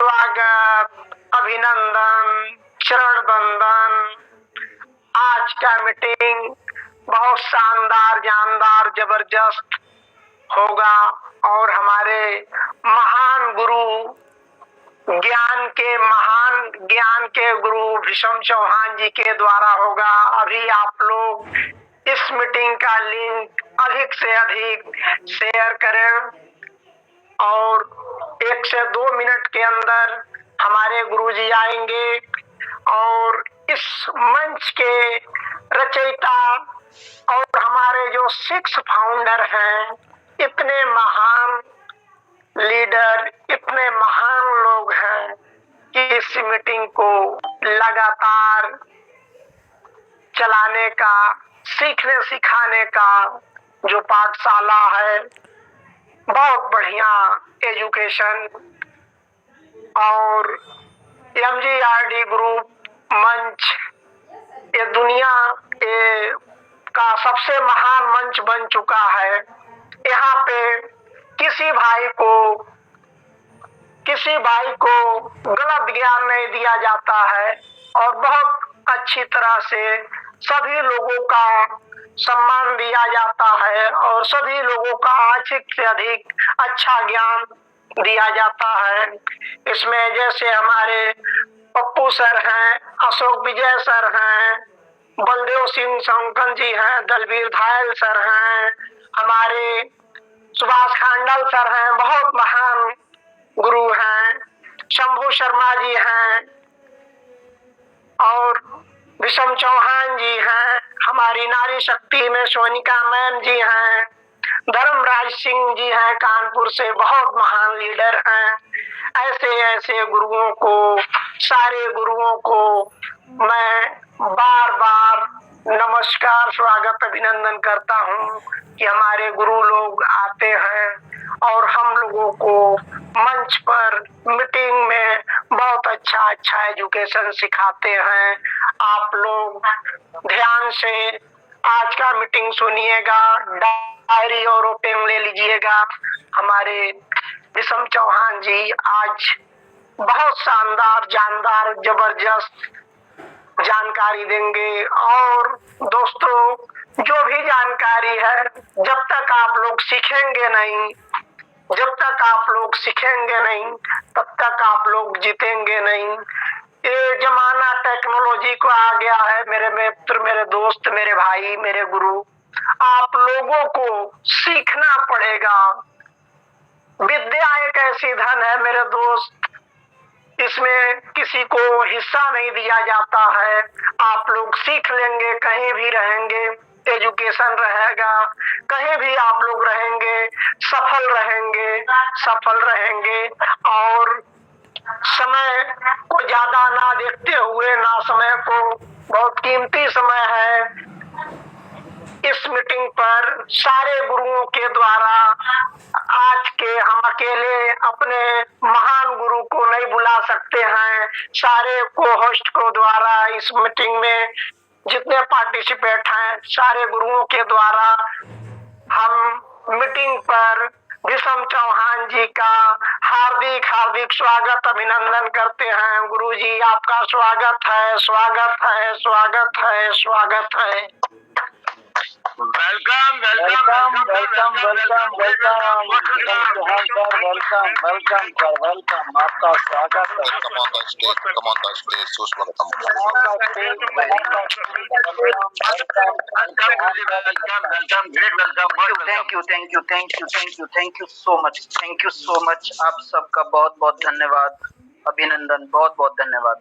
स्वागत, अभिनंदन, चरण बंदन। आज का मीटिंग बहुत शानदार, जानदार, जबरदस्त होगा और हमारे महान गुरु, ज्ञान के गुरु भीष्म चौहान जी के द्वारा होगा। अभी आप लोग इस मीटिंग का लिंक अधिक से अधिक शेयर करें और 1 से 2 मिनट के अंदर हमारे गुरुजी आएंगे और इस मंच के रचयिता और हमारे जो 6 फाउंडर हैं, इतने महान लीडर, इतने महान लोग हैं कि इस मीटिंग को लगातार चलाने का, सीखने सिखाने का जो पाठशाला है, बहुत बढ़िया एजुकेशन और MGRD ग्रुप मंच ये दुनिया का सबसे महान मंच बन चुका है। यहाँ पे किसी भाई को गलत ज्ञान नहीं दिया जाता है और बहुत अच्छी तरह से सभी लोगों का सम्मान दिया जाता है और सभी लोगों का अधिक से अधिक अच्छा ज्ञान दिया जाता है। इसमें जैसे हमारे पप्पू सर हैं, अशोक विजय सर हैं, बलदेव सिंह शंकर जी हैं, दलवीर धायल सर हैं, हमारे सुभाष खांडल सर हैं, बहुत महान गुरु हैं, शंभू शर्मा जी हैं और भीष्म चौहान जी हैं, हमारी नारी शक्ति में सोनिका मैम जी हैं, धर्मराज सिंह जी हैं, कानपुर से बहुत महान लीडर हैं। ऐसे ऐसे गुरुओं को, सारे गुरुओं को मैं बार बार नमस्कार, स्वागत, अभिनंदन करता हूँ कि हमारे गुरु लोग आते हैं और हम लोगों को मंच पर मीटिंग में बहुत अच्छा एजुकेशन सिखाते हैं। आप लोग ध्यान से आज का मीटिंग सुनिएगा, डायरी और पेन ले लीजिएगा। हमारे भीष्म चौहान जी आज बहुत शानदार, जानदार, जबरदस्त जानकारी देंगे और दोस्तों, जो भी जानकारी है, जब तक आप लोग सीखेंगे नहीं, तब तक आप लोग जीतेंगे नहीं। ये जमाना टेक्नोलॉजी को आ गया है। मेरे मित्र, मेरे दोस्त, मेरे भाई, मेरे गुरु, आप लोगों को सीखना पड़ेगा। विद्या एक ऐसी धन है मेरे दोस्त, इसमें किसी को हिस्सा नहीं दिया जाता है। आप लोग सीख लेंगे, कहीं भी रहेंगे, एजुकेशन रहेगा, कहीं भी आप लोग रहेंगे, सफल रहेंगे और समय को ज्यादा ना देखते हुए, ना समय को, बहुत कीमती समय है। इस मीटिंग पर सारे गुरुओं के द्वारा, आज के हम अकेले अपने महान गुरु को नहीं बुला सकते हैं, सारे को होस्ट को द्वारा इस मीटिंग में जितने पार्टिसिपेट हैं, सारे गुरुओं के द्वारा हम मीटिंग पर भीष्म चौहान जी का हार्दिक स्वागत, अभिनंदन करते हैं। गुरु जी, आपका स्वागत है। Welcome sir, welcome. आपका स्वागत है। Come on the stage, सुस्वागतम। Thank you so much. आप सबका बहुत धन्यवाद, अभिनंदन, बहुत धन्यवाद।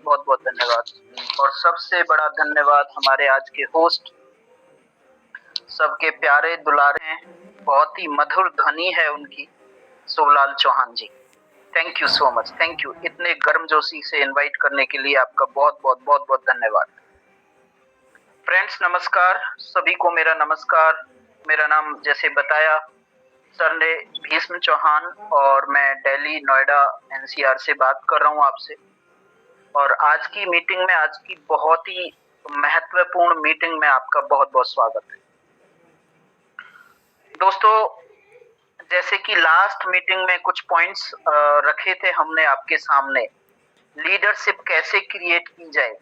और सबसे बड़ा धन्यवाद हमारे आज के होस्ट, सबके प्यारे दुलारे हैं, बहुत ही मधुर ध्वनि है उनकी, Shivlal Chauhan ji. Thank you so much, thank you. इतने गर्मजोशी से इनवाइट करने के लिए आपका बहुत धन्यवाद। फ्रेंड्स, नमस्कार सभी को। मेरा नमस्कार। मेरा नाम जैसे बताया सर ने, भीष्म चौहान, और मैं दिल्ली, नोएडा, NCR से बात कर रहा हूँ आपसे। और आज की मीटिंग में, आज की बहुत ही महत्वपूर्ण मीटिंग में आपका बहुत स्वागत है। दोस्तों, जैसे कि लास्ट मीटिंग में कुछ पॉइंट्स रखे थे हमने आपके सामने, लीडरशिप कैसे क्रिएट की जाए,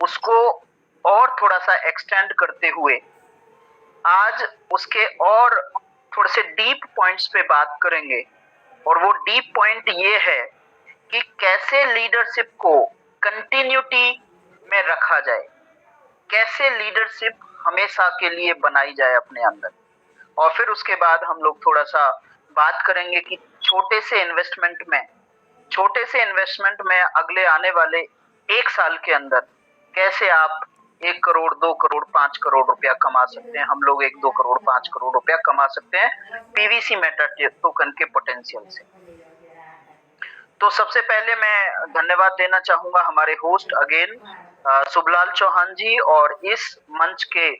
उसको और थोड़ा सा एक्सटेंड करते हुए आज उसके और थोड़े से डीप पॉइंट्स पे बात करेंगे। और वो डीप पॉइंट ये है कि कैसे लीडरशिप को कंटिन्यूटी में रखा जाए, कैसे लीडरशिप हमेशा के लिए बनाई जाए अपने अंदर। और फिर उसके बाद हम लोग थोड़ा सा बात करेंगे कि छोटे से इन्वेस्टमेंट में अगले आने वाले 1 साल के अंदर कैसे आप 1 करोड़, 2 करोड़, 5 करोड़ रुपया कमा सकते हैं। हम लोग 1, 2 करोड़, 5 करोड़ रुपया कमा सकते हैं पीवीसी मेटा टोकन के पोटेंशियल से। तो सबसे पहले मैं धन्यवाद देना चाहूंगा हमारे होस्ट अगेन शुभलाल चौहान जी और इस मंच के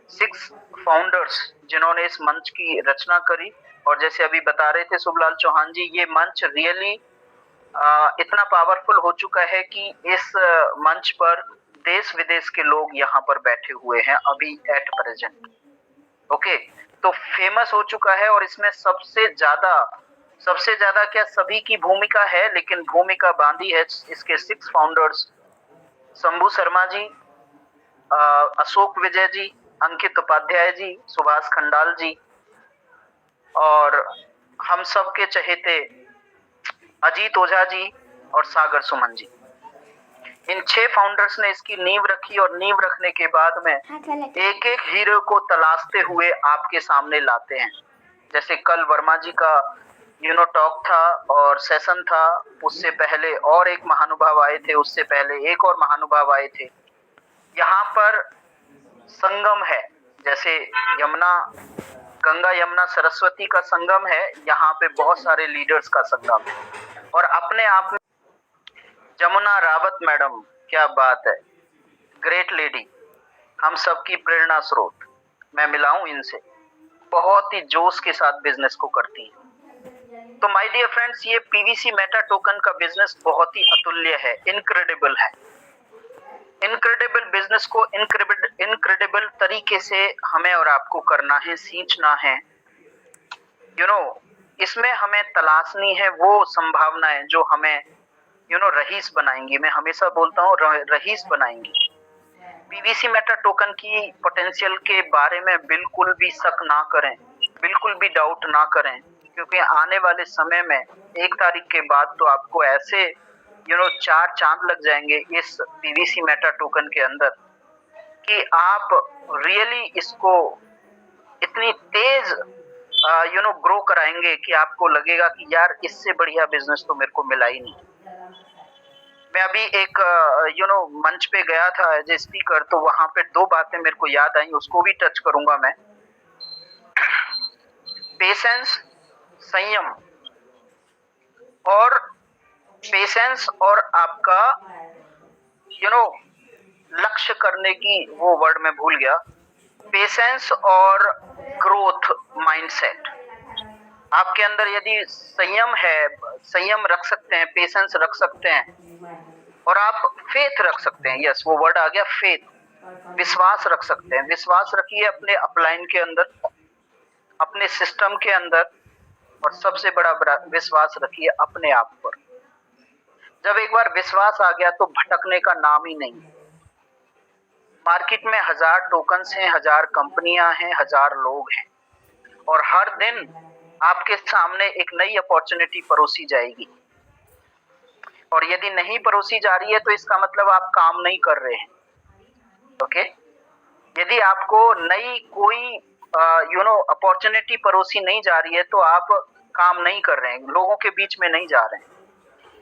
6 फाउंडर्स जिन्होंने इस मंच की रचना करी। और जैसे अभी बता रहे थे शुभलाल चौहान जी, ये मंच रियली इतना पावरफुल हो चुका है कि इस मंच पर देश विदेश के लोग यहाँ पर बैठे हुए हैं अभी एट प्रेजेंट। ओके, तो फेमस हो चुका है। और इसमें सबसे ज्यादा क्या सभी की भूमिका है, लेकिन भूमिका बांधी है इसके 6 फाउंडर्स शंभू शर्मा जी, अशोक विजय जी, अंकित उपाध्याय जी, सुभाष खंडाल जी और हम सब के चहेते अजीत ओझा जी और सागर सुमन जी। इन 6 फाउंडर्स ने इसकी नींव रखी और नींव रखने के बाद में एक एक हीरो को तलाशते हुए आपके सामने लाते हैं। जैसे कल वर्मा जी का टॉक था और सेशन था, उससे पहले और एक महानुभाव आए थे, उससे पहले एक और महानुभाव आए थे। यहाँ पर संगम है, जैसे गंगा यमुना सरस्वती का संगम है, यहाँ पे बहुत सारे लीडर्स का संगम है। और अपने आप में जमुना रावत मैडम, क्या बात है, ग्रेट लेडी, हम सबकी प्रेरणा स्रोत। मैं मिला हूं इनसे, बहुत ही जोश के साथ बिजनेस को करती है। तो माय डियर फ्रेंड्स, ये पीवीसी मेटा टोकन का बिजनेस बहुत ही अतुल्य है, इनक्रेडिबल है। इनक्रेडिबल बिजनेस को इनक्रेडिबल तरीके से हमें और आपको करना है, सींचना है। इसमें हमें तलाशनी है वो संभावनाएं जो हमें रईस बनाएंगी। मैं हमेशा बोलता हूँ रईस बनाएंगी। पीवीसी मेटा टोकन की पोटेंशियल के बारे में बिल्कुल भी शक ना करें, बिल्कुल भी डाउट ना करें, क्योंकि आने वाले समय में 1 तारीख के बाद तो आपको ऐसे 4 चांद लग जाएंगे इस पीवीसी मेटा टोकन के अंदर कि आप रियली इसको इतनी तेज ग्रो कराएंगे कि आपको लगेगा कि यार इससे बढ़िया बिजनेस तो मेरे को मिला ही नहीं। मैं अभी एक मंच पे गया था एज ए स्पीकर, तो वहां पे 2 बातें मेरे को याद आई, उसको भी टच करूंगा मैं। पेशेंस, संयम और आपका लक्ष्य करने की, वो वर्ड मैं भूल गया, पेशेंस और ग्रोथ माइंडसेट। आपके अंदर यदि संयम है, संयम रख सकते हैं, पेशेंस रख सकते हैं और आप फेथ रख सकते हैं, यस वो वर्ड आ गया, फेथ, विश्वास रख सकते हैं। विश्वास रखिए अपने अपलाइन के अंदर, अपने सिस्टम के अंदर, और सबसे बड़ा विश्वास रखिए अपने आप पर। जब एक बार विश्वास आ गया तो भटकने का नाम ही नहीं। मार्केट में 1000 टोकन्स हैं, 1000 कंपनियां हैं, 1000 लोग हैं और हर दिन आपके सामने एक नई अपॉर्चुनिटी परोसी जाएगी। और यदि नहीं परोसी जा रही है तो इसका मतलब आप काम नहीं कर रहे हैं। ओके, यदि आपको नई कोई अपॉर्चुनिटी परोसी नहीं जा रही है तो आप काम नहीं कर रहे हैं, लोगों के बीच में नहीं जा रहे हैं।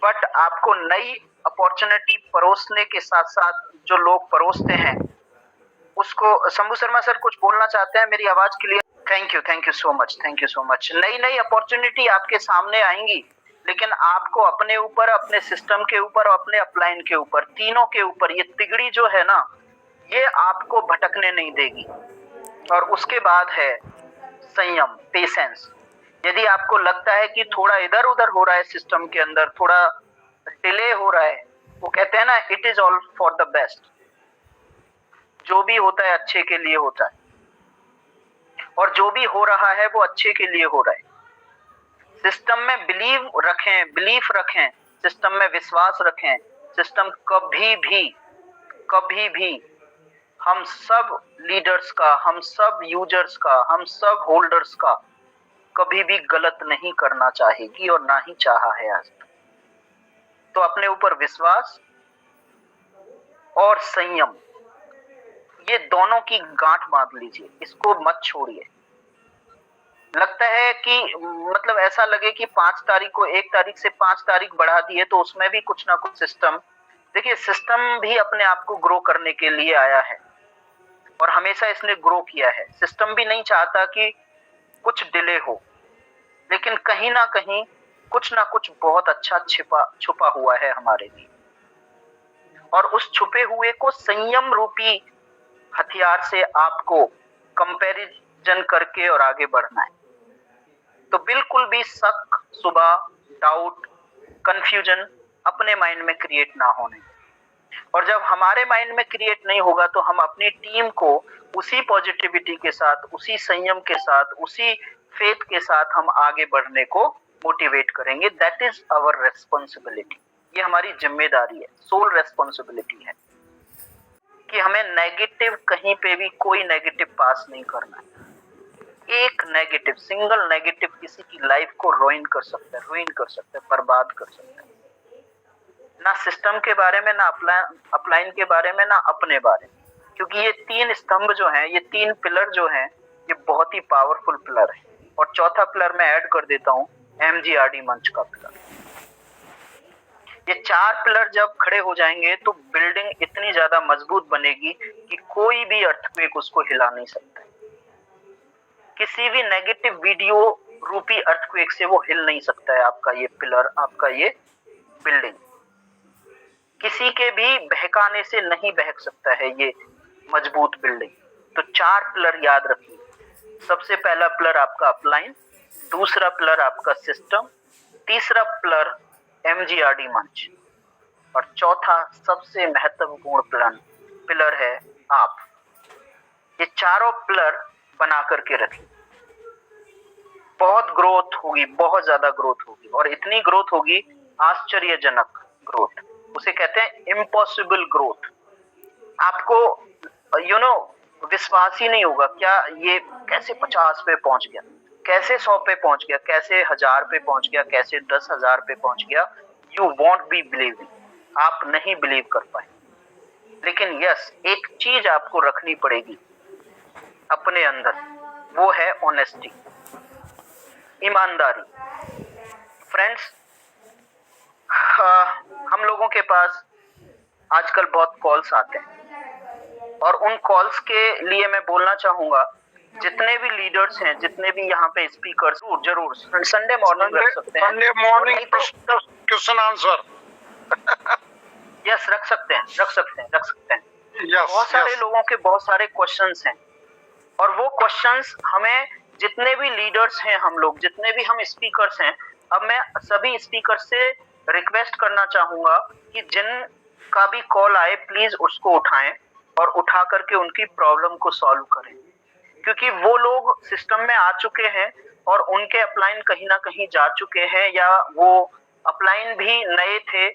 बट आपको नई अपॉर्चुनिटी परोसने के साथ साथ जो लोग परोसते हैं उसको, शंभू शर्मा सर कुछ बोलना चाहते हैं, मेरी आवाज clear? Thank you so much. नई अपॉर्चुनिटी आपके सामने आएंगी, लेकिन आपको अपने ऊपर, अपने सिस्टम के ऊपर और अपने अपलाइन के ऊपर, तीनों के ऊपर ये तिगड़ी जो है ना, ये आपको भटकने नहीं देगी। और उसके बाद है संयम, पेशेंस। यदि आपको लगता है कि थोड़ा इधर उधर हो रहा है सिस्टम के अंदर, थोड़ा डिले हो रहा है, वो कहते हैं ना, it is all for the best. जो भी होता है अच्छे के लिए होता है। और जो भी हो रहा है वो अच्छे के लिए हो रहा है। सिस्टम में बिलीफ रखें, सिस्टम में विश्वास रखें। सिस्टम कभी भी हम सब लीडर्स का, हम सब यूजर्स का, हम सब होल्डर्स का कभी भी गलत नहीं करना चाहेगी और ना ही चाहा है आज तक। तो अपने ऊपर विश्वास और संयम, ये दोनों की गांठ बांध लीजिए, इसको मत छोड़िए। लगता है कि मतलब ऐसा लगे कि 5 तारीख को 1 तारीख से 5 तारीख बढ़ा दिए तो उसमें भी कुछ ना कुछ सिस्टम, देखिए सिस्टम भी अपने आप को ग्रो करने के लिए आया है और हमेशा इसने ग्रो किया है। सिस्टम भी नहीं चाहता कि कुछ डिले हो, लेकिन कहीं ना कहीं कुछ ना कुछ बहुत अच्छा छुपा हुआ है हमारे लिए, और उस छुपे हुए को संयम रूपी हथियार से आपको कंपैरिजन करके और आगे बढ़ना है। तो बिल्कुल भी शक, सुबह, डाउट, कंफ्यूजन अपने माइंड में क्रिएट ना होने। और जब हमारे माइंड में क्रिएट नहीं होगा तो हम अपनी टीम को उसी पॉजिटिविटी के साथ, उसी संयम के साथ, उसी फेथ के साथ हम आगे बढ़ने को मोटिवेट करेंगे। That is our responsibility. ये हमारी जिम्मेदारी है, सोल रेस्पॉन्सिबिलिटी है कि हमें नेगेटिव, कहीं पे भी कोई नेगेटिव पास नहीं करना है। एक नेगेटिव, सिंगल नेगेटिव किसी की लाइफ को रुइन कर सकता है, बर्बाद कर सकता है। ना सिस्टम के बारे में, ना अपलाइन के बारे में, ना अपने बारे में, क्योंकि ये 3 स्तंभ जो हैं, ये 3 पिलर जो हैं, ये बहुत ही पावरफुल पिलर है। और चौथा पिलर मैं ऐड कर देता हूँ, MGRD मंच का पिलर। ये 4 पिलर जब खड़े हो जाएंगे तो बिल्डिंग इतनी ज्यादा मजबूत बनेगी कि कोई भी अर्थक्वेक उसको हिला नहीं सकता। किसी भी नेगेटिव वीडियो रूपी अर्थक्वेक से वो हिल नहीं सकता है आपका ये पिलर, आपका ये बिल्डिंग। किसी के भी बहकाने से नहीं बहक सकता है ये मजबूत बिल्डिंग। तो 4 पिलर याद रखिए। सबसे पहला पिलर आपका अपलाइन, दूसरा पिलर आपका सिस्टम, तीसरा पिलर MGRD मंच, और चौथा सबसे महत्वपूर्ण पिलर है आप। ये चारों पिलर बना करके रखिए। बहुत ग्रोथ होगी, बहुत ज्यादा ग्रोथ होगी, और इतनी ग्रोथ होगी, आश्चर्यजनक ग्रोथ, उसे कहते हैं इम्पॉसिबल ग्रोथ। आपको विश्वास ही नहीं होगा, क्या ये कैसे 50 पे पहुंच गया, कैसे 100 पे पहुंच गया, कैसे 1000 पे पहुंच गया, कैसे 10,000 पे पहुंच गया। यू वॉन्ट बी बिलीविंग, आप नहीं बिलीव कर पाए। लेकिन यस, एक चीज आपको रखनी पड़ेगी अपने अंदर, वो है ऑनेस्टी, ईमानदारी। फ्रेंड्स, हम लोगों के पास आजकल बहुत कॉल्स आते हैं, और उन कॉल्स के लिए मैं बोलना चाहूंगा, जितने भी लीडर्स हैं, जितने भी यहाँ पे स्पीकर्स, जरूर संडे मॉर्निंग रख सकते हैं। Sunday morning question answer yes, रख सकते हैं। यस, बहुत सारे लोगों के बहुत सारे क्वेश्चंस हैं, और वो क्वेश्चंस हमें, जितने भी लीडर्स हैं हम लोग, जितने भी हम स्पीकर्स हैं, अब मैं सभी स्पीकर से रिक्वेस्ट करना चाहूंगा कि जिन का भी कॉल आए प्लीज उसको उठाएं और उठा करके उनकी प्रॉब्लम को सॉल्व करें, क्योंकि वो लोग सिस्टम में आ चुके हैं और उनके अपलाइन कहीं ना कहीं जा चुके हैं, या वो अपलाइन भी नए थे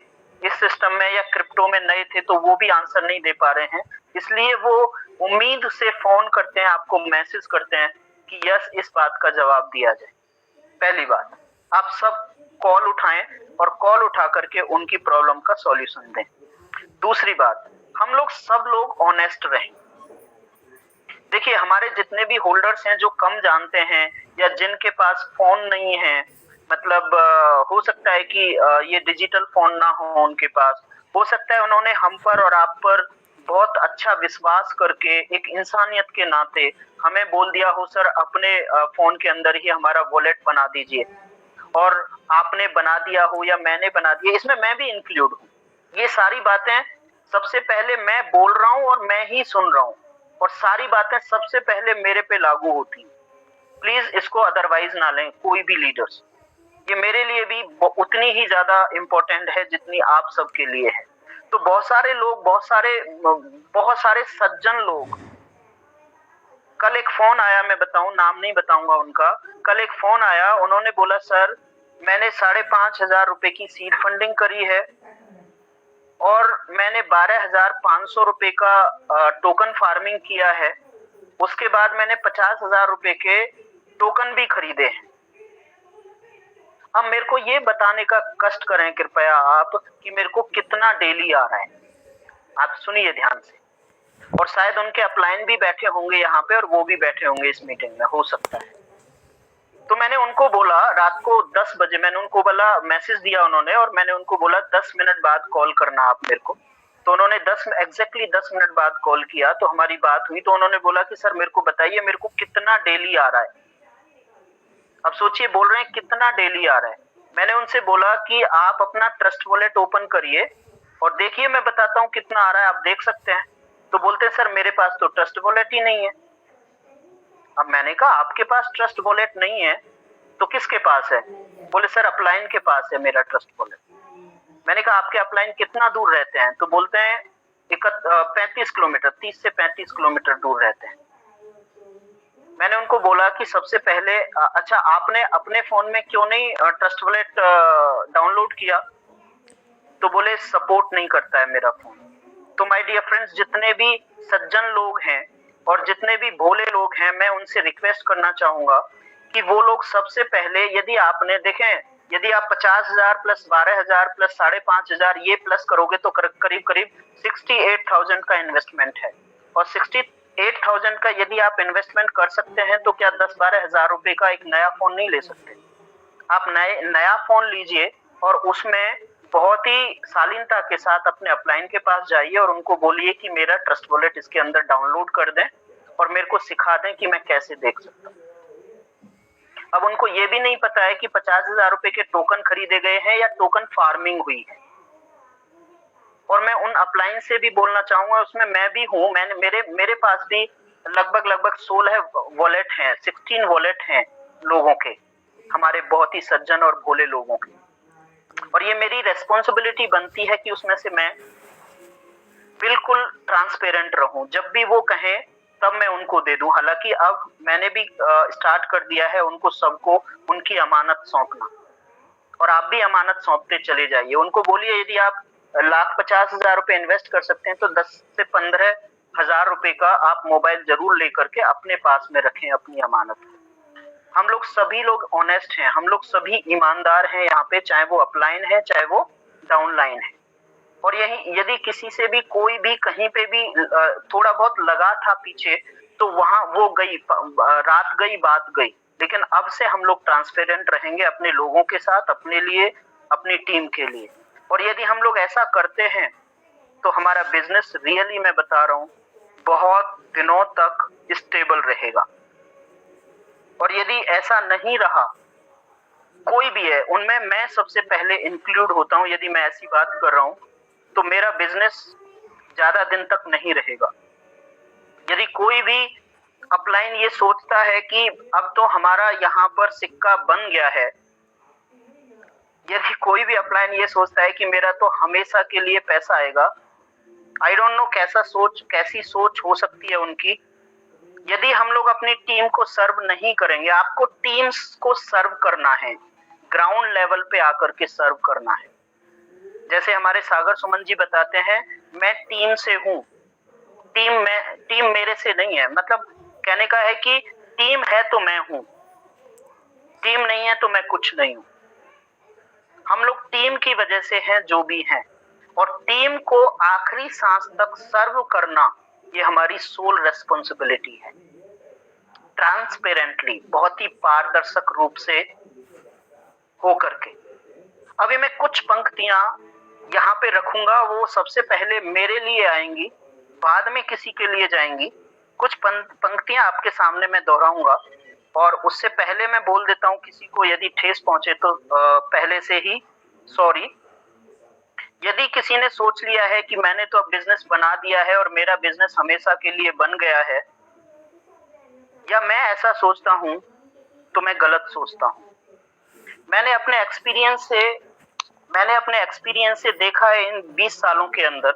इस सिस्टम में, या क्रिप्टो में नए थे, तो वो भी आंसर नहीं दे पा रहे हैं। इसलिए वो उम्मीद से फोन करते हैं, आपको मैसेज करते हैं कि यस, इस बात का जवाब दिया जाए। पहली बात, आप सब कॉल उठाएं और कॉल उठा करके उनकी प्रॉब्लम का सॉल्यूशन दें। दूसरी बात, हम लोग सब लोग ऑनेस्ट रहें। देखिए, हमारे जितने भी होल्डर्स हैं जो कम जानते हैं, या जिनके पास फोन नहीं है, मतलब हो सकता है कि ये डिजिटल फोन ना हो उनके पास, हो सकता है उन्होंने हम पर और आप पर बहुत अच्छा विश्वास करके एक इंसानियत के नाते हमें बोल दिया हो, सर अपने फोन के अंदर ही हमारा वॉलेट बना दीजिए, और आपने बना दिया हो या मैंने बना दिया, इसमें मैं भी इंक्लूड हूँ। ये सारी बातें सबसे पहले मैं बोल रहा हूँ और मैं ही सुन रहा हूँ, और सारी बातें सबसे पहले मेरे पे लागू होती हैं। प्लीज इसको अदरवाइज ना लें कोई भी लीडर्स। ये मेरे लिए भी उतनी ही ज्यादा इम्पोर्टेंट है जितनी आप सबके लिए है। तो बहुत सारे लोग, बहुत सारे सज्जन लोग कल एक फोन आया, मैं बताऊं, नाम नहीं बताऊंगा उनका। कल एक फोन आया, उन्होंने बोला सर मैंने 5,500 रुपए की सीड फंडिंग करी है और मैंने 12,500 रुपए का टोकन फार्मिंग किया है, उसके बाद मैंने 50,000 रुपए के टोकन भी खरीदे हैं। अब मेरे को ये बताने का कष्ट करें कृपया आप कि मेरे को कितना डेली आ रहा है। आप सुनिए ध्यान से, और शायद उनके अपलाइन भी बैठे होंगे यहाँ पे और वो भी बैठे होंगे इस मीटिंग में, हो सकता है। तो मैंने उनको बोला रात को 10 बजे, मैंने उनको बोला, मैसेज दिया उन्होंने, और मैंने उनको बोला 10 मिनट बाद कॉल करना आप मेरे को। तो उन्होंने एग्जैक्टली 10 मिनट बाद कॉल किया, तो हमारी बात हुई। तो उन्होंने बोला कि सर मेरे को बताइए मेरे को कितना डेली आ रहा है। अब सोचिए, बोल रहे हैं कितना डेली आ रहा है। मैंने उनसे बोला कि आप अपना ट्रस्ट वॉलेट ओपन करिए और देखिए, मैं बताता हूँ कितना आ रहा है, आप देख सकते हैं। तो बोलते हैं सर मेरे पास तो ट्रस्ट वॉलेट ही नहीं है। अब मैंने कहा आपके पास ट्रस्ट वॉलेट नहीं है तो किसके पास है? बोले सर अपलाइन के पास है मेरा ट्रस्ट वॉलेट। मैंने कहा आपके अपलाइन कितना दूर रहते हैं? तो बोलते हैं 35 किलोमीटर, 30 से 35 किलोमीटर दूर रहते हैं। मैंने उनको बोला कि सबसे पहले अच्छा आपने अपने फोन में क्यों नहीं ट्रस्ट वॉलेट डाउनलोड किया? तो बोले सपोर्ट नहीं करता है मेरा फोन। तो माय डियर फ्रेंड्स, जितने भी सज्जन लोग हैं और जितने भी भोले लोग हैं, मैं उनसे रिक्वेस्ट करना चाहूंगा कि वो लोग सबसे पहले, यदि आपने देखें, यदि आप 50,000 प्लस 12,000 प्लस 5,500 ये प्लस करोगे तो करीब करीब 68,000 का इन्वेस्टमेंट है। और 68,000 का यदि आप इन्वेस्टमेंट कर सकते हैं तो क्या 10-12 हजार रुपए का एक नया फोन नहीं ले सकते? आप नया फोन लीजिए और उसमें बहुत ही शालीनता के साथ अपने अपलाइन के पास जाइए और उनको बोलिए कि मेरा ट्रस्ट वॉलेट इसके अंदर डाउनलोड कर दें और मेरे को सिखा दें कि मैं कैसे देख सकता हूँ। अब उनको ये भी नहीं पता है कि 50,000 रुपए के टोकन खरीदे गए हैं या टोकन फार्मिंग हुई है। और मैं उन अपलाइन से भी बोलना चाहूंगा, उसमें मैं भी हूँ, मेरे पास भी लगभग 16 वॉलेट हैं, 16 वॉलेट हैं लोगों के, हमारे बहुत ही सज्जन और भोले लोगों के। और ये मेरी रेस्पॉन्सिबिलिटी बनती है कि उसमें से मैं बिल्कुल ट्रांसपेरेंट रहूं। जब भी वो कहें तब मैं उनको दे दूं। हालांकि अब मैंने भी स्टार्ट कर दिया है उनको सबको उनकी अमानत सौंपना, और आप भी अमानत सौंपते चले जाइए। उनको बोलिए यदि आप 1,50,000 रुपए इन्वेस्ट कर सकते हैं तो 10 से 15,000 रुपए का आप मोबाइल जरूर लेकर के अपने पास में रखें अपनी अमानत। हम लोग सभी लोग ऑनेस्ट हैं, हम लोग सभी ईमानदार हैं यहाँ पे, चाहे वो अपलाइन है चाहे वो डाउनलाइन है। और यही यदि किसी से भी कोई भी कहीं पे भी थोड़ा बहुत लगा था पीछे, तो वहां वो गई, रात गई बात गई। लेकिन अब से हम लोग ट्रांसपेरेंट रहेंगे अपने लोगों के साथ, अपने लिए, अपनी टीम के लिए। और यदि हम लोग ऐसा करते हैं तो हमारा बिजनेस, रियली मैं बता रहा हूँ, बहुत दिनों तक स्टेबल रहेगा। और यदि ऐसा नहीं रहा, कोई भी है उनमें मैं सबसे पहले इंक्लूड होता हूं, यदि मैं ऐसी बात कर रहा हूं तो मेरा बिजनेस ज्यादा दिन तक नहीं रहेगा। यदि कोई भी अपलाइन ये सोचता है कि अब तो हमारा यहाँ पर सिक्का बन गया है, यदि कोई भी अपलाइन ये सोचता है कि मेरा तो हमेशा के लिए पैसा आएगा, आई डोंट नो कैसी सोच हो सकती है उनकी। यदि हम लोग अपनी टीम को सर्व नहीं करेंगे, आपको टीम्स को सर्व करना है, ग्राउंड लेवल पे आकर के सर्व करना है। जैसे हमारे सागर सुमन जी बताते हैं, मैं टीम से हूँ, टीम मेरे से नहीं है। मतलब कहने का है कि टीम है तो मैं हूँ, टीम नहीं है तो मैं कुछ नहीं हूँ। हम लोग टीम की वजह से हैं जो भी हैं, और टीम को आखिरी सांस तक सर्व करना ये हमारी सोल रेस्पॉन्सिबिलिटी है। ट्रांसपेरेंटली, बहुत ही पारदर्शक रूप से हो करके। अभी मैं कुछ पंक्तियां यहाँ पे रखूंगा, वो सबसे पहले मेरे लिए आएंगी, बाद में किसी के लिए जाएंगी। कुछ पंक्तियां आपके सामने मैं दोहराऊंगा, और उससे पहले मैं बोल देता हूँ, किसी को यदि ठेस पहुंचे तो पहले से ही सॉरी। यदि किसी ने सोच लिया है कि मैंने तो अब बिजनेस बना दिया है और मेरा बिजनेस हमेशा के लिए बन गया है, या मैं ऐसा सोचता हूं, तो मैं गलत सोचता हूं। मैंने अपने एक्सपीरियंस से देखा है इन 20 सालों के अंदर,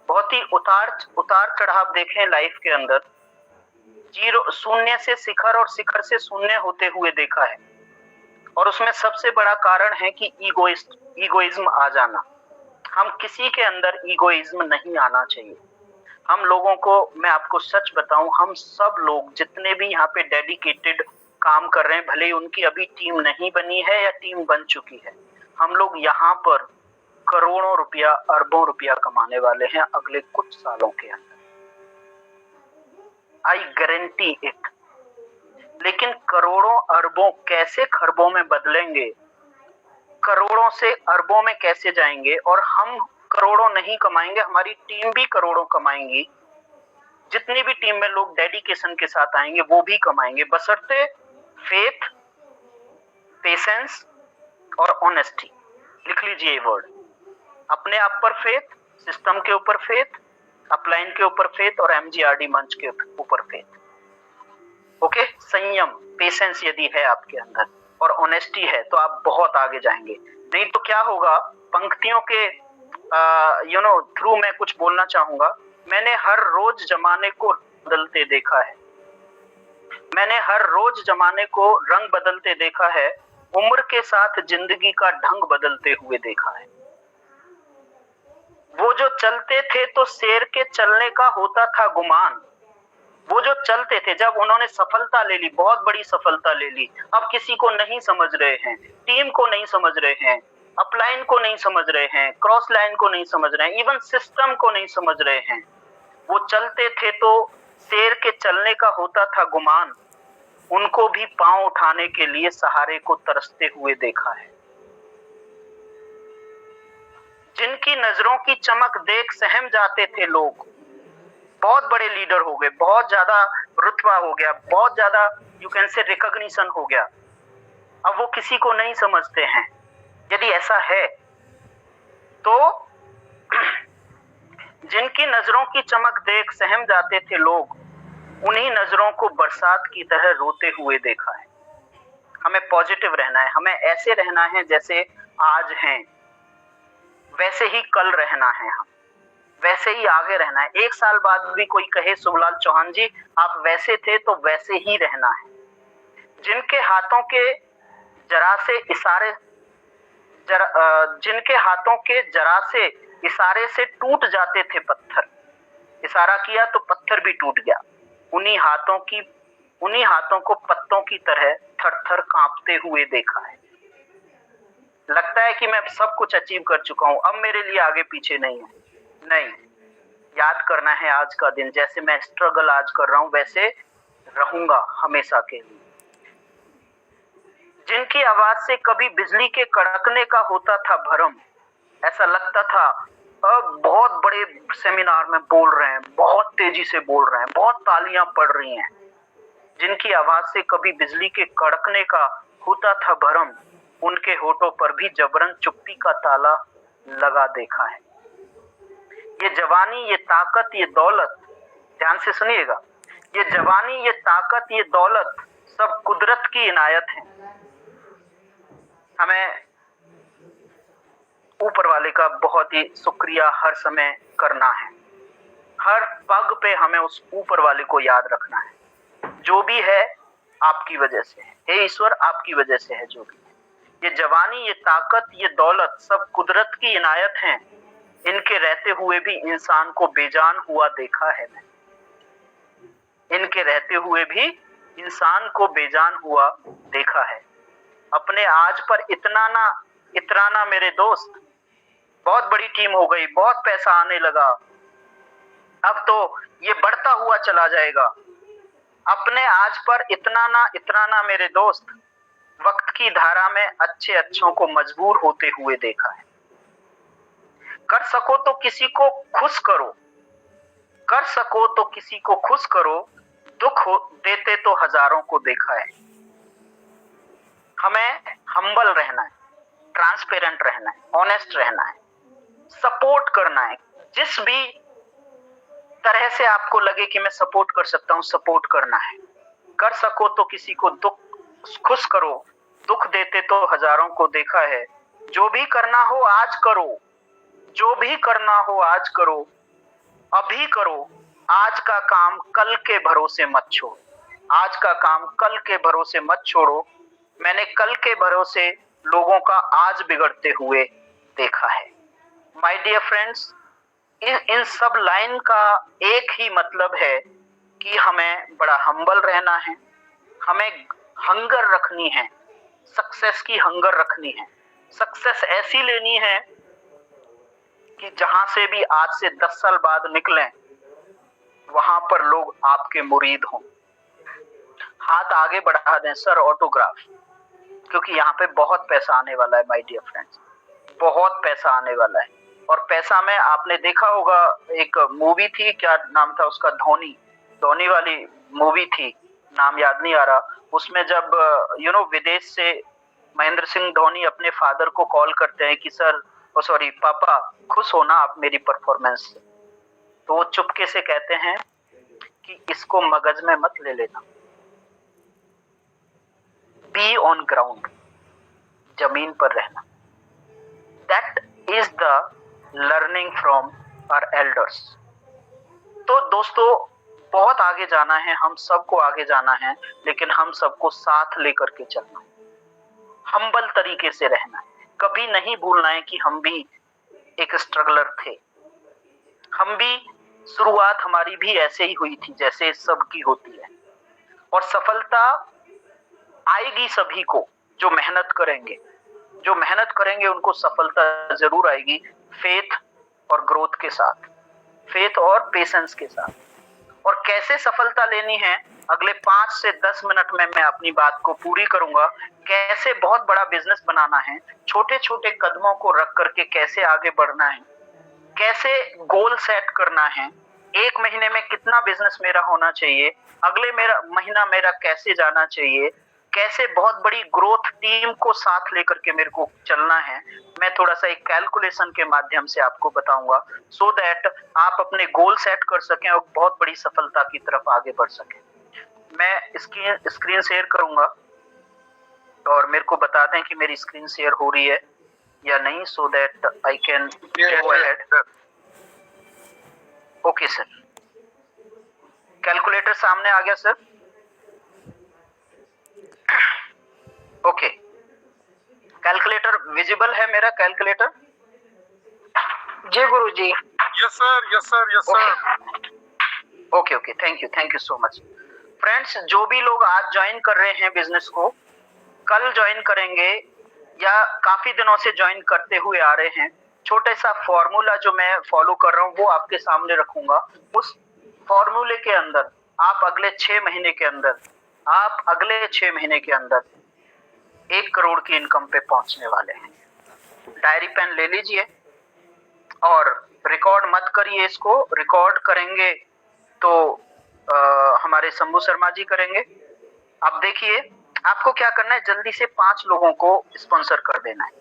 बहुत ही उतार चढ़ाव देखे लाइफ के अंदर। शून्य से शिखर और शिखर से शून्य होते हुए देखा है। और उसमें सबसे बड़ा कारण है कि ईगोइज्म आ जाना। हम किसी के अंदर ईगोइज्म नहीं आना चाहिए। हम लोगों को, मैं आपको सच बताऊं, हम सब लोग जितने भी यहाँ पे डेडिकेटेड काम कर रहे हैं, भले ही उनकी अभी टीम नहीं बनी है या टीम बन चुकी है, हम लोग यहाँ पर करोड़ों रुपया, अरबों रुपया कमाने वाले हैं अगले कुछ सालों के अंदर। I guarantee it. लेकिन करोड़ों अरबों कैसे खरबों में बदलेंगे, करोड़ों से अरबों में कैसे जाएंगे, और हम करोड़ों नहीं कमाएंगे, हमारी टीम भी करोड़ों कमाएंगी। जितनी भी टीम में लोग डेडिकेशन के साथ आएंगे वो भी कमाएंगे, बशर्ते फेथ, पेशेंस और ऑनेस्टी। लिख लीजिए ये वर्ड, अपने आप पर फेथ, सिस्टम के ऊपर फेथ, अपलाइन के ऊपर फेथ और एमजीआरडी मंच के ऊपर फेथ। ओके, संयम, पेशेंस यदि है आपके अंदर और ऑनेस्टी है तो आप बहुत आगे जाएंगे। नहीं तो क्या होगा, पंक्तियों के थ्रू मैं कुछ बोलना चाहूंगा। मैंने हर रोज जमाने को बदलते देखा है, मैंने हर रोज जमाने को रंग बदलते देखा है, उम्र के साथ जिंदगी का ढंग बदलते हुए देखा है। वो जो चलते थे तो शेर के चलने का होता था गुमान। वो जो चलते थे, जब उन्होंने सफलता ले ली, बहुत बड़ी सफलता ले ली, अब किसी को नहीं समझ रहे हैं, टीम को नहीं समझ रहे हैं, अपलाइन को नहीं समझ रहे हैं, क्रॉस लाइन को नहीं समझ रहे हैं, इवन सिस्टम को नहीं समझ रहे हैं। वो चलते थे तो शेर के चलने का होता था गुमान, उनको भी पांव उठाने के लिए सहारे को तरसते हुए देखा है। जिनकी नजरों की चमक देख सहम जाते थे लोग, बहुत बड़े लीडर हो गए, बहुत ज्यादा रुतबा हो गया, बहुत ज्यादा यू कैन से रिकॉग्निशन हो गया, अब वो किसी को नहीं समझते हैं। यदि ऐसा है तो जिनकी नजरों की चमक देख सहम जाते थे लोग, उन्हीं नजरों को बरसात की तरह रोते हुए देखा है। हमें पॉजिटिव रहना है, हमें ऐसे रहना है जैसे आज हैं, वैसे ही कल रहना है, हम वैसे ही आगे रहना है। एक साल बाद भी कोई कहे शुभलाल चौहान जी आप वैसे थे तो वैसे ही रहना है। जिनके हाथों के जरा से इशारे से टूट जाते थे पत्थर, इशारा किया तो पत्थर भी टूट गया, उन्हीं हाथों को पत्तों की तरह थर-थर कांपते हुए देखा है। लगता है कि मैं सब कुछ अचीव कर चुका हूं, अब मेरे लिए आगे पीछे नहीं है। नहीं, याद करना है आज का दिन, जैसे मैं स्ट्रगल आज कर रहा हूं वैसे रहूंगा हमेशा के लिए। जिनकी आवाज से कभी बिजली के कड़कने का होता था भरम, ऐसा लगता था अब बहुत बड़े सेमिनार में बोल रहे हैं, बहुत तेजी से बोल रहे हैं, बहुत तालियां पड़ रही हैं। जिनकी आवाज से कभी बिजली के कड़कने का होता था भरम, उनके होठों पर भी जबरन चुप्पी का ताला लगा देखा है। ये जवानी, ये ताकत, ये दौलत, ध्यान से सुनिएगा, ये जवानी, ये ताकत, ये दौलत सब कुदरत की इनायत है। हमें ऊपर वाले का बहुत ही शुक्रिया हर समय करना है, हर पग पे हमें उस ऊपर वाले को याद रखना है। जो भी है आपकी वजह से है, हे ईश्वर आपकी वजह से है जो भी है। ये जवानी, ये ताकत, ये दौलत सब कुदरत की इनायत हैं, इनके रहते हुए भी इंसान को बेजान हुआ देखा है मैंने। इनके रहते हुए भी इंसान को बेजान हुआ देखा है। अपने आज पर इतराना मेरे दोस्त, बहुत बड़ी टीम हो गई, बहुत पैसा आने लगा, अब तो ये बढ़ता हुआ चला जाएगा। अपने आज पर इतराना मेरे दोस्त, वक्त की धारा में अच्छे अच्छों को मजबूर होते हुए देखा है। कर सको तो किसी को खुश करो, कर सको तो किसी को खुश करो, दुख देते तो हजारों को देखा है। हमें हम्बल रहना है, ट्रांसपेरेंट रहना है, ऑनेस्ट रहना है, सपोर्ट करना है। जिस भी तरह से आपको लगे कि मैं सपोर्ट कर सकता हूं, सपोर्ट करना है। कर सको तो किसी को खुश करो, दुख देते तो हजारों को देखा है। जो भी करना हो आज करो, जो भी करना हो आज करो, अभी करो, आज का काम कल के भरोसे मत छोड़ो, आज का काम कल के भरोसे मत छोड़ो। मैंने कल के भरोसे लोगों का आज बिगड़ते हुए देखा है। माय डियर फ्रेंड्स, इन सब लाइन का एक ही मतलब है कि हमें बड़ा हम्बल रहना है, हमें हंगर रखनी है, सक्सेस की हंगर रखनी है। सक्सेस ऐसी लेनी है कि जहां से भी आज से 10 साल बाद निकलें वहां पर लोग आपके मुरीद हों, हाथ आगे बढ़ा दें, सर ऑटोग्राफ, क्योंकि यहाँ पे बहुत पैसा आने वाला है माय डियर फ्रेंड्स, बहुत पैसा आने वाला है। और पैसा में आपने देखा होगा, एक मूवी थी, क्या नाम था उसका, धोनी वाली मूवी थी, नाम याद नहीं आ रहा। उसमें जब विदेश से महेंद्र सिंह धोनी अपने फादर को कॉल करते हैं कि सर सॉरी पापा, खुश हो ना आप मेरी परफॉर्मेंस से, तो वो चुपके से कहते हैं कि इसको मगज में मत ले लेना, बी ऑन ग्राउंड, जमीन पर रहना। That is the learning from our elders. तो दोस्तों, बहुत आगे जाना है, हम सबको आगे जाना है, लेकिन हम सबको साथ लेकर के चलना है, हम्बल तरीके से रहना है। कभी नहीं भूलना है कि हम भी एक स्ट्रगलर थे, हम भी, शुरुआत हमारी भी ऐसे ही हुई थी जैसे सबकी होती है, और सफलता आएगी सभी को जो मेहनत करेंगे, जो मेहनत करेंगे उनको सफलता जरूर आएगी, फेथ और ग्रोथ के साथ, फेथ और पेशेंस के साथ। और कैसे सफलता लेनी है, अगले 5 से 10 मिनट में मैं अपनी बात को पूरी करूंगा। कैसे बहुत बड़ा बिजनेस बनाना है, छोटे छोटे कदमों को रख करके कैसे आगे बढ़ना है, कैसे गोल सेट करना है, एक महीने में कितना बिजनेस मेरा होना चाहिए, अगले महीना मेरा कैसे जाना चाहिए, कैसे बहुत बड़ी ग्रोथ टीम को साथ लेकर के मेरे को चलना है, मैं थोड़ा सा एक कैलकुलेशन के माध्यम से आपको बताऊंगा, सो दैट आप अपने गोल सेट कर सकें और बहुत बड़ी सफलता की तरफ आगे बढ़ सकें। मैं स्क्रीन शेयर करूंगा और मेरे को बता दें कि मेरी स्क्रीन शेयर हो रही है या नहीं, so that I can go ahead. Okay sir, calculator सामने आ गया सर? ओके, कैलकुलेटर विजिबल है मेरा कैलकुलेटर? जी गुरुजी। Yes sir, yes sir, yes sir. Okay, thank you so much. Friends, जो भी लोग आज ज्वाइन कर रहे हैं बिजनेस को, कल ज्वाइन करेंगे या काफी दिनों से ज्वाइन करते हुए आ रहे हैं, छोटा सा फॉर्मूला जो मैं फॉलो कर रहा हूँ वो आपके सामने रखूंगा। उस फॉर्मूले के अंदर आप अगले 6 महीने के अंदर, आप अगले 6 महीने के अंदर 1 करोड़ की इनकम पे पहुंचने वाले हैं। डायरी पेन ले लीजिए और रिकॉर्ड मत करिए, इसको रिकॉर्ड करेंगे तो हमारे शंभू शर्मा जी करेंगे। अब देखिए, आपको क्या करना है, जल्दी से 5 लोगों को स्पॉन्सर कर देना है,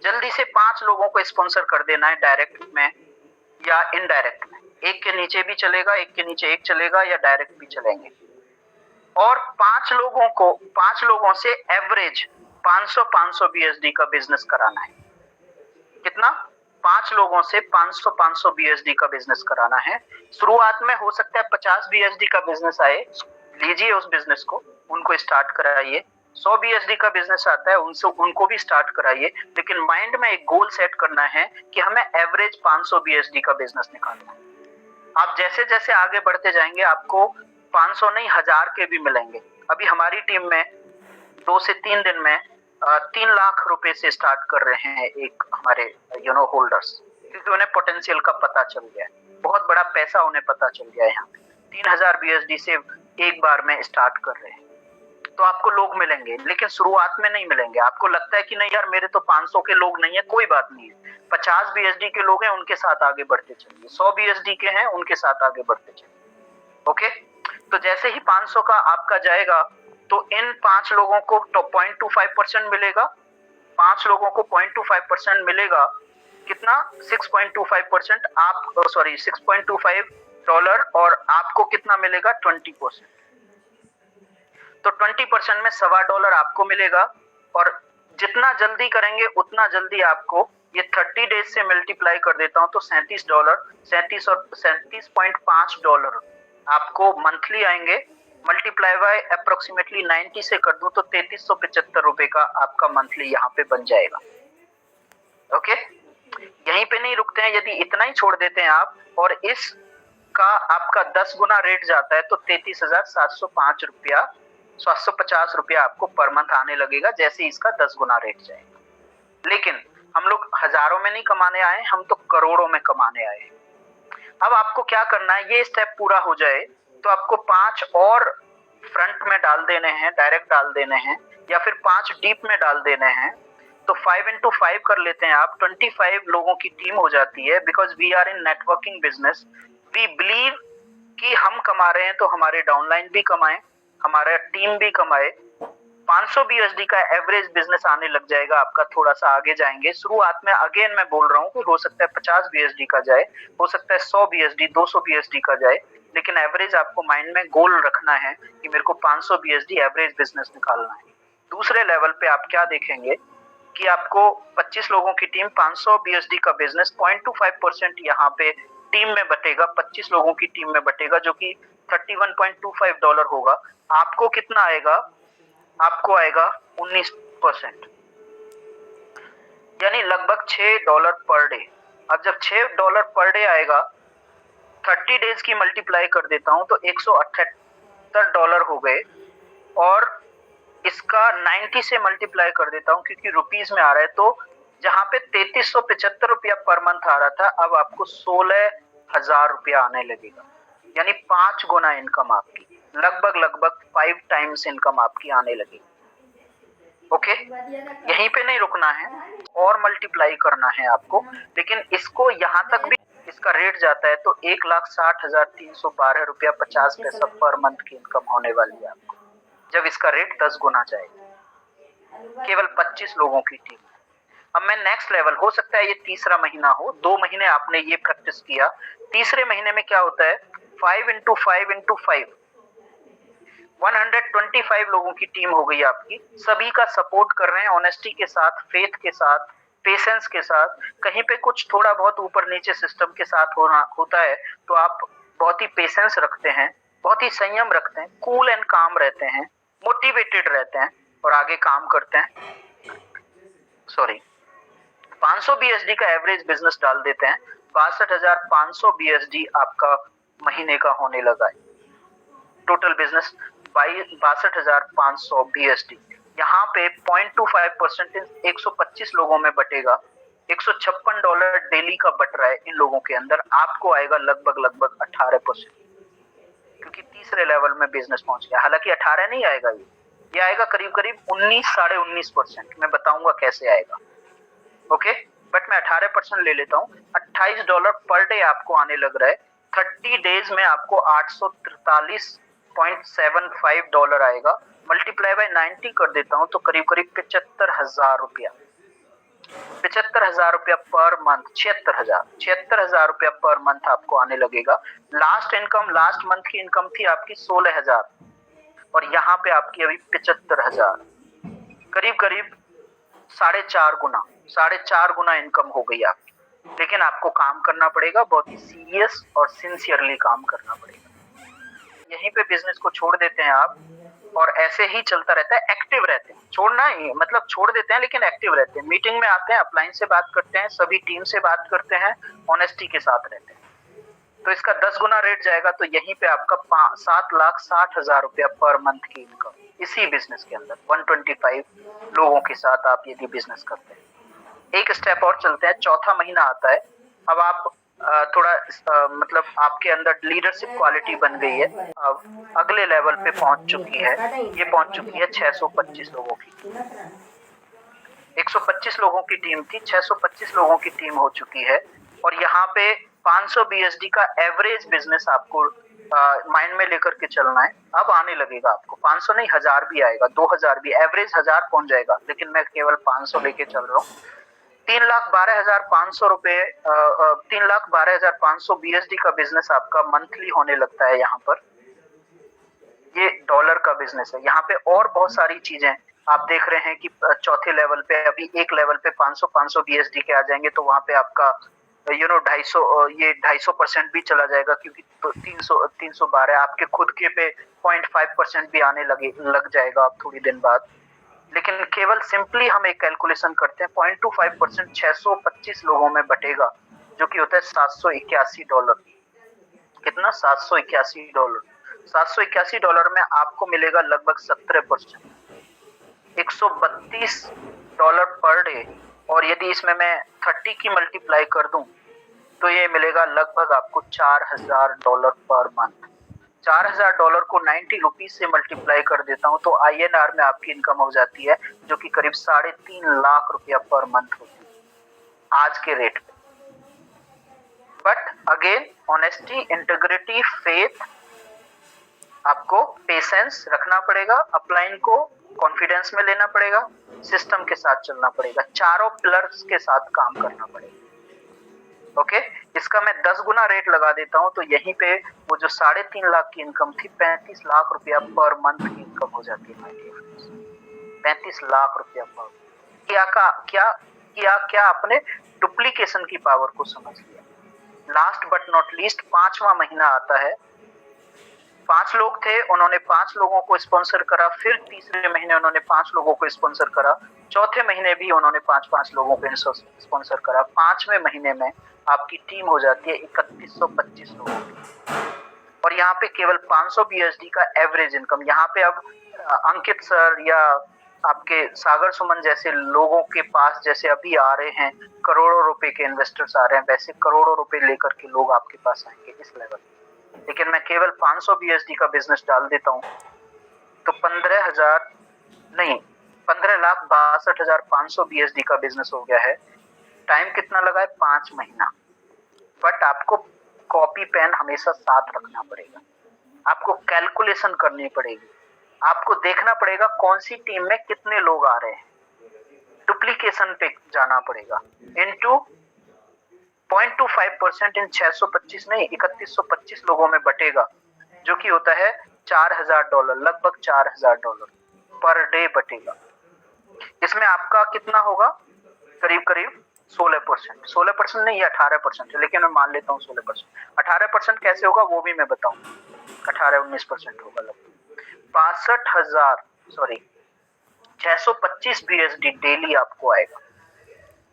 जल्दी से 5 लोगों को स्पॉन्सर कर देना है, डायरेक्ट में या इनडायरेक्ट में। एक के नीचे भी चलेगा, एक के नीचे एक चलेगा, या डायरेक्ट भी चलेंगे। और 5 लोगों से एवरेज 500 BSD का बिजनेस कराना है। कितना? 5 लोगों से 500 BSD का बिजनेस कराना है। शुरुआत में हो सकता है 50 BSD का बिजनेस आए, लीजिए उस बिजनेस को, उनको स्टार्ट कराइए। 100 BSD का बिजनेस आता है, उनको भी स्टार्ट कराइए, लेकिन माइंड में एक गोल सेट करना है कि हमें एवरेज 500 BSD का बिजनेस निकालना है। आप जैसे जैसे आगे बढ़ते जाएंगे आपको 500 नहीं 1000 के भी मिलेंगे। अभी हमारी टीम में 2 से 3 दिन में 3 लाख रुपए से स्टार्ट कर रहे हैं एक हमारे होल्डर्स, क्योंकि उन्हें पोटेंशियल का पता चल गया है, बहुत बड़ा पैसा उन्हें पता चल गया है। यहाँ पे 3000 BSD से एक बार में स्टार्ट कर रहे हैं। तो आपको लोग मिलेंगे, लेकिन शुरुआत में नहीं मिलेंगे। आपको लगता है कि नहीं यार मेरे तो 500 के लोग नहीं है, कोई बात नहीं है, 50 BSD के लोग हैं, उनके साथ आगे बढ़ते चलिए, 100 BSD के हैं, उनके साथ आगे बढ़ते चलिए। ओके, तो जैसे ही 500 का आपका जाएगा तो इन 5 लोगों को 0.25% मिलेगा, 5 लोगों को 0.25% मिलेगा। कितना? 6.25%। आप सॉरी $6.25, और आपको कितना मिलेगा? 20%। तो 20% में $1.25 आपको मिलेगा, और जितना जल्दी करेंगे उतना जल्दी आपको ये 30 डेज से मल्टीप्लाई कर देता हूँ तो $37.5 आपको मंथली आएंगे। मल्टीप्लाई बाय अप्रोक्सीमेटली 90 से कर दूं तो 3375 रुपए का आपका मंथली यहाँ पे बन जाएगा। ओके, यहीं पे नहीं रुकते हैं, यदि इतना ही छोड़ देते हैं आप और इसका आपका 10 गुना रेट जाता है तो 33,705 रुपया 750 रुपया आपको पर मंथ आने लगेगा जैसे इसका 10 गुना रेट जाएगा। लेकिन हम लोग हजारों में नहीं कमाने आए, हम तो करोड़ों में कमाने आए हैं। अब आपको क्या करना है, ये स्टेप पूरा हो जाए तो आपको 5 और फ्रंट में डाल देने हैं, डायरेक्ट डाल देने हैं, या फिर 5 डीप में डाल देने हैं। तो 5 into 5 कर लेते हैं आप, 25 लोगों की टीम हो जाती है। Because we are in networking business, we believe कि हम कमा रहे हैं तो हमारे डाउनलाइन भी कमाएं, हमारा टीम भी कमाए। 500 BSD का एवरेज बिजनेस आने लग जाएगा आपका। थोड़ा सा आगे जाएंगे, शुरुआत में अगेन मैं बोल रहा हूँ कि हो सकता है 50 BSD का जाए, हो सकता है 100 BSD 200 BSD का जाए, लेकिन एवरेज आपको माइंड में गोल रखना है कि मेरे को 500 BSD एवरेज बिजनेस निकालना है। दूसरे लेवल पे आप क्या देखेंगे कि आपको 25 लोगों की टीम, 500 BSD का बिजनेस, 0.25% यहाँ पे टीम में बटेगा, 25 लोगों की टीम में बटेगा जो कि $31.25 होगा। आपको कितना आएगा, आपको आएगा 19%, यानी लगभग $6 पर डे। अब जब $6 पर डे आएगा, 30 डेज की मल्टीप्लाई कर देता हूं तो $178 हो गए, और इसका 90 से मल्टीप्लाई कर देता हूं क्योंकि रुपीस में आ रहा है। तो जहां पे 3375 रुपया पर मंथ आ रहा था, अब आपको 16,000 रुपया आने लगेगा, यानी 5 गुना इनकम आपकी, लगभग 5 टाइम्स इनकम आपकी आने लगेगी। ओके, यहीं पे नहीं रुकना है और मल्टीप्लाई करना है आपको। लेकिन इसको यहाँ तक भी इसका रेट जाता है तो 1,60,312 रुपया 50 पैसा पर मंथ की इनकम होने वाली है आपको, जब इसका रेट 10 गुना जाएगा, केवल 25 लोगों की टीम। अब मैं नेक्स्ट लेवल, हो सकता है ये तीसरा महीना हो, 2 महीने आपने ये प्रैक्टिस किया, तीसरे महीने में क्या होता है, 5 into 5 into 5, 125 लोगों की टीम हो गई आपकी। सभी का सपोर्ट कर रहे हैं, ऑनेस्टी के साथ, फेथ के साथ, पेशेंस के साथ। कहीं पे कुछ थोड़ा बहुत ऊपर नीचे सिस्टम के साथ होता है तो आप बहुत ही पेशेंस रखते हैं, बहुत ही संयम रखते हैं, कूल एंड काम रहते हैं, मोटिवेटेड रहते हैं और आगे काम करते हैं। 500 BSD का एवरेज बिजनेस डाल देते हैं, 62,500 BSD आपका महीने का होने लगा है। Total business 62,500 BSD। यहाँ पे 0.25% 125 लोगों में बटेगा, $156 डेली का बट रहा है इन लोगों के अंदर। आपको आएगा लगभग 18%, क्योंकि तीसरे लेवल में बिजनेस पहुंच गया। हालांकि 18 नहीं आएगा, ये आएगा करीब 19 साढ़े 19%। मैं बताऊंगा कैसे आएगा। ओके, बट मैं 18% ले लेता हूँ। $28 पर डे आपको आने लग रहा है। 30 डेज में आपको $843.75 आएगा। मल्टीप्लाई बाय 90 कर देता हूँ तो करीब 75,000 रुपया, 75,000 रुपया पर मंथ, 76,000 रुपया पर मंथ आपको आने लगेगा। लास्ट मंथ की इनकम थी आपकी 16,000 और यहाँ पे आपकी अभी 75,000, करीब 4.5 गुना इनकम हो गई आपकी। लेकिन आपको काम करना पड़ेगा, बहुत ही सीरियस और सिंसियरली काम करना पड़ेगा। यहीं पे बिजनेस को छोड़ देते हैं आप और ऐसे ही चलता रहता है, एक्टिव रहते हैं। छोड़ना ही मतलब छोड़ देते हैं लेकिन एक्टिव रहते हैं, मीटिंग में आते हैं, अपलाइन से बात करते हैं, सभी टीम से बात करते हैं, ऑनेस्टी के साथ रहते हैं। तो इसका 10 गुना रेट जाएगा तो यहीं पे आपका 7,60,000 रुपया पर मंथ की इनकम, इसी बिजनेस के अंदर 125 लोगों के साथ आप यदि बिजनेस करते हैं। एक स्टेप और चलते हैं, चौथा महीना आता है। अब आप थोड़ा मतलब आपके अंदर लीडरशिप क्वालिटी बन गई है, अब अगले लेवल पे पहुंच चुकी है। ये पहुंच चुकी है 625 लोगों की। 125 लोगों की टीम थी, 625 लोगों की टीम हो चुकी है। और यहाँ पे 500 BSD का एवरेज बिजनेस आपको माइंड में लेकर के चलना है। अब आने लगेगा आपको 500 नहीं, 1000 भी आएगा, 2000 भी, एवरेज 1000 पहुंच जाएगा। लेकिन मैं केवल 500 लेके चल रहा हूँ। 3,12,500 रुपए, 3,12,500 BSD का बिजनेस आपका मंथली होने लगता है। यहाँ पर ये डॉलर का बिजनेस है। यहाँ पे और बहुत सारी चीजें आप देख रहे हैं कि चौथे लेवल पे अभी एक लेवल पे 500 BSD के आ जाएंगे तो वहां पे आपका 250 भी चला जाएगा, क्योंकि तो 312 आपके खुद के पे 0.5% भी आने लग जाएगा अब थोड़ी दिन बाद। लेकिन केवल सिंपली हम एक कैलकुलेशन करते हैं, 0.25% 625 लोगों में बटेगा, जो कि होता है $781। कितना? $781। $781 में आपको मिलेगा लगभग 17%, $132 पर डे। और यदि इसमें मैं 30 की मल्टीप्लाई कर दूं तो ये मिलेगा लगभग आपको $4000 पर मंथ। $4000 को 90 रुपीज से मल्टीप्लाई कर देता हूं तो INR में आपकी इनकम हो जाती है, जो कि करीब 3.5 लाख रुपया पर मंथ होती है आज के रेट पे। But again, honesty, integrity, faith, आपको पेशेंस रखना पड़ेगा, अपलाइन को कॉन्फिडेंस में लेना पड़ेगा, सिस्टम के साथ चलना पड़ेगा, चारों पिलर्स के साथ काम करना पड़ेगा। ओके, इसका मैं 10 गुना रेट लगा देता हूं तो यहीं पे वो जो 3.5 लाख की इनकम थी, 35 लाख रुपया पर मंथ की इनकम हो जाती है। 35 लाख रुपया पर। क्या आपने डुप्लीकेशन की पावर को समझ लिया। लास्ट बट नॉट लीस्ट, 5वां महीना आता है। 5 लोग थे, उन्होंने 5 लोगों को स्पॉन्सर करा, फिर तीसरे महीने उन्होंने 5 लोगों को स्पॉन्सर करा, चौथे महीने भी उन्होंने 5-5 लोगों को स्पॉन्सर करा। 5वें महीने में आपकी टीम हो जाती है 3125 लोगों की। और यहाँ पे केवल 500 BSD का एवरेज इनकम। यहाँ पे अब अंकित सर या आपके सागर सुमन जैसे लोगों के पास जैसे अभी आ रहे हैं, करोड़ों रुपए के इन्वेस्टर्स आ रहे हैं, वैसे करोड़ों रुपए लेकर के लोग आपके पास आएंगे इस लेवल। लेकिन मैं केवल 500 BSD का बिजनेस डाल देता हूं तो 15,62,500 BSD का बिजनेस हो गया है। टाइम कितना लगा है? 5 महीना। बट आपको कॉपी पेन हमेशा साथ रखना पड़ेगा, आपको कैलकुलेशन करनी पड़ेगी, आपको देखना पड़ेगा कौन सी टीम में कितने लोग आ रहे हैं, डुप्लीकेशन पे जाना पड़ेगा। इनटू 0.25% इन 625 नहीं 3125 लोगों में बटेगा, जो कि होता है $4000, लगभग $4000 पर डे बटेगा। इसमें आपका कितना होगा? करीब करीब 16% नहीं, 18%, लेकिन मैं मान लेता हूँ 16%। 18% कैसे होगा वो भी मैं बताऊंगा। 18-19% होगा लगभग। 625 BSD डेली आपको आएगा।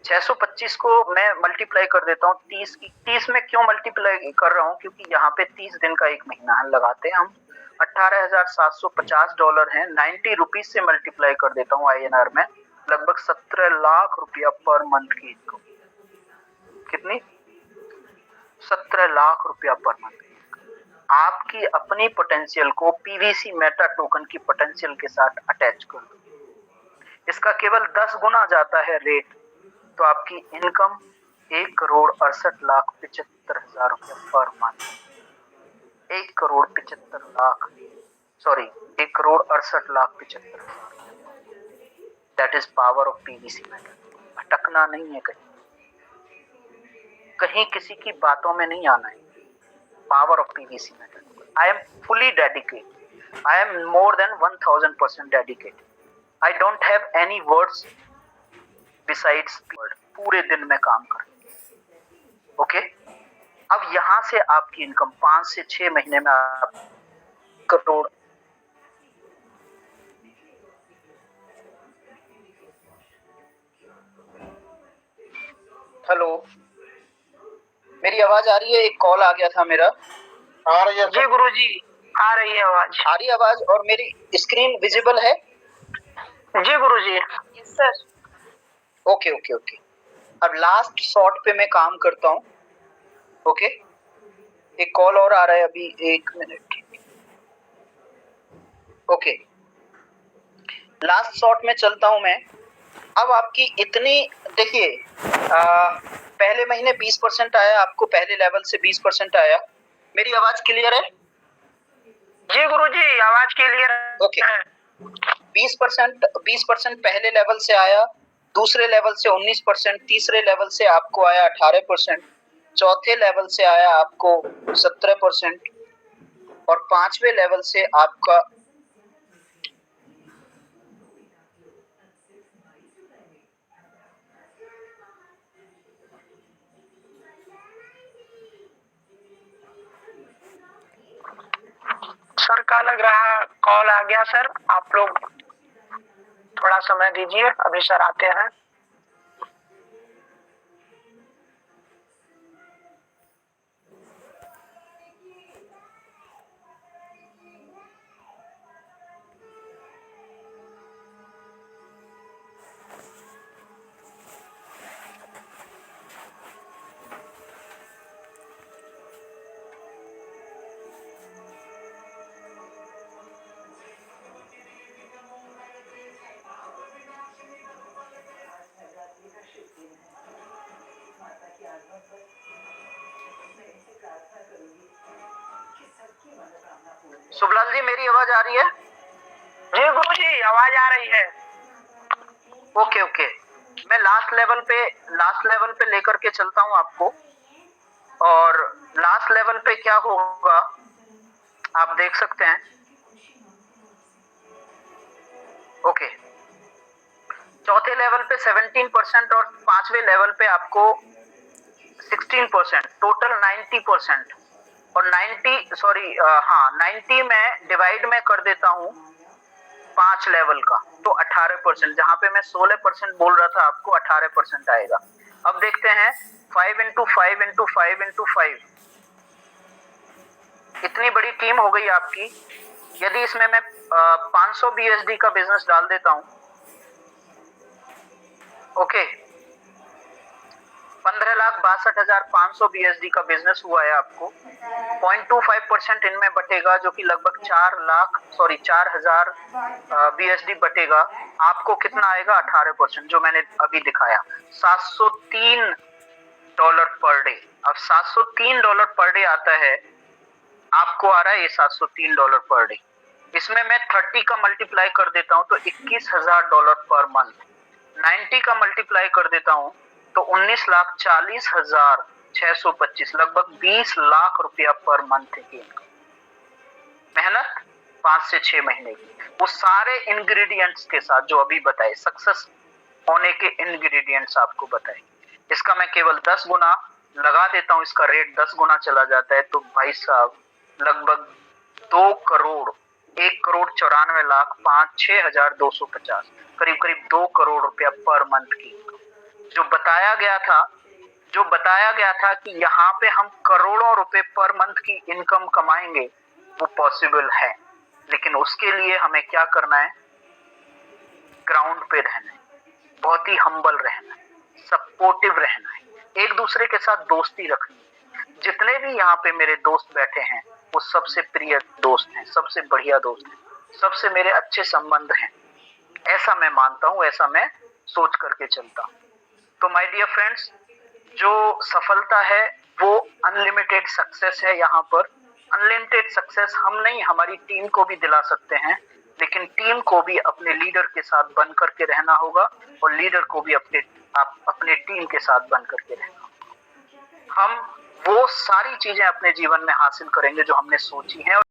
625 को मैं मल्टीप्लाई कर देता हूँ 30 की। 30 में क्यों मल्टीप्लाई कर रहा हूँ? क्योंकि यहाँ पे 30 दिन का एक महीना लगाते हैं हम। $18,750 है, 90 रुपीज से मल्टीप्लाई कर देता हूँ INR में, लगभग 17 लाख रुपया पर मंथ की इनकम। कितनी? 17 लाख रुपया पर मंथ। आपकी अपनी पोटेंशियल को PVC मेटा टोकन की पोटेंशियल के साथ अटैच कर दो, इसका केवल 10 गुना जाता है रेट, तो आपकी इनकम 1,68,75,000 रुपया per month. 1,68,75,000। That is power of PVC Meta. भटकना नहीं है, कहीं किसी की बातों में नहीं आना है। Power of PVC Meta. I am fully dedicated, I am more than 1000% dedicated. I don't have any words besides word. पूरे दिन में काम कर। ओके, अब यहां से आपकी इनकम 5 से 6 महीने में आप करोड़। हेलो, मेरी आवाज आ रही है? एक कॉल आ गया था मेरा। आ रही है जी गुरुजी, आ रही है आवाज। आ रही है आवाज? और मेरी स्क्रीन विजिबल है? जी गुरुजी। Yes sir. Okay okay okay. अब लास्ट शॉट पे मैं काम करता हूँ। ओके, एक कॉल और आ रहा है अभी, 1 मिनट। ओके, लास्ट शॉट में चलता हूँ मैं। अब आपकी इतनी, देखिए, पहले महीने 20% आया आपको, पहले लेवल से 20% आया। मेरी आवाज क्लियर है? जी गुरुजी, आवाज क्लियर है। ओके, 20% पहले लेवल से आया, दूसरे लेवल से 19%, तीसरे लेवल से आपको आया 18%, चौथे लेवल से आया आपको 17%, और 5वें लेवल से आपका सर का लग रहा कॉल आ गया सर, आप लोग थोड़ा समय दीजिए, अभी सर आते हैं। शुभलाल जी, मेरी आवाज आ रही है? जी गुरुजी, आवाज आ रही है। ओके ओके, मैं लास्ट लेवल पे लेकर के चलता हूँ आपको। और लास्ट लेवल पे क्या होगा आप देख सकते हैं। ओके, चौथे लेवल पे 17% और पांचवें लेवल पे आपको 16%, टोटल 90%। और 90 में डिवाइड में कर देता हूँ 5 लेवल का, तो 18%। जहां पे मैं 16% बोल रहा था आपको 18% आएगा। अब देखते हैं 5 into 5 into 5 into 5, इतनी बड़ी टीम हो गई आपकी। यदि इसमें मैं 500 BSD का बिजनेस डाल देता हूं, ओके, 15,62,500 BSD का बिजनेस हुआ है आपको। 0.25% इनमें बटेगा, जो कि लगभग 4,000 BSD बटेगा। आपको कितना आएगा? 18%, जो मैंने अभी दिखाया, $703 पर डे। अब $703 पर डे आता है, आपको आ रहा है ये $703 पर डे। इसमें मैं 30 का मल्टीप्लाई कर देता हूं तो $21,000 पर मंथ। 90 का मल्टीप्लाई कर देता हूं तो 19,40,625, लगभग 20 लाख रुपया पर मंथ की इनकम। मेहनत 5 से 6 महीने की, वो सारे इंग्रेडिएंट्स के साथ जो अभी बताए, सक्सेस होने के इंग्रेडिएंट्स आपको बताए। इसका मैं केवल 10 गुना लगा देता हूं, इसका रेट 10 गुना चला जाता है, तो भाई साहब लगभग 2 करोड़ 1,94,05,6,250, करीब करीब 2 करोड़ रुपया पर मंथ की इनकम। जो बताया गया था कि यहाँ पे हम करोड़ों रुपए पर मंथ की इनकम कमाएंगे, वो पॉसिबल है। लेकिन उसके लिए हमें क्या करना है? ग्राउंड पे रहना है, बहुत ही हम्बल रहना है, सपोर्टिव रहना है, एक दूसरे के साथ दोस्ती रखनी है। जितने भी यहाँ पे मेरे दोस्त बैठे हैं वो सबसे प्रिय दोस्त हैं, सबसे बढ़िया दोस्त हैं, सबसे मेरे अच्छे संबंध हैं। ऐसा मैं मानता हूँ, ऐसा मैं सोच करके चलता हूँ। तो माय डियर फ्रेंड्स, जो सफलता है वो अनलिमिटेड सक्सेस है। यहाँ पर अनलिमिटेड सक्सेस हम नहीं, हमारी टीम को भी दिला सकते हैं, लेकिन टीम को भी अपने लीडर के साथ बन करके रहना होगा, और लीडर को भी अपने टीम के साथ बन करके रहना होगा। हम वो सारी चीजें अपने जीवन में हासिल करेंगे जो हमने सोची हैं।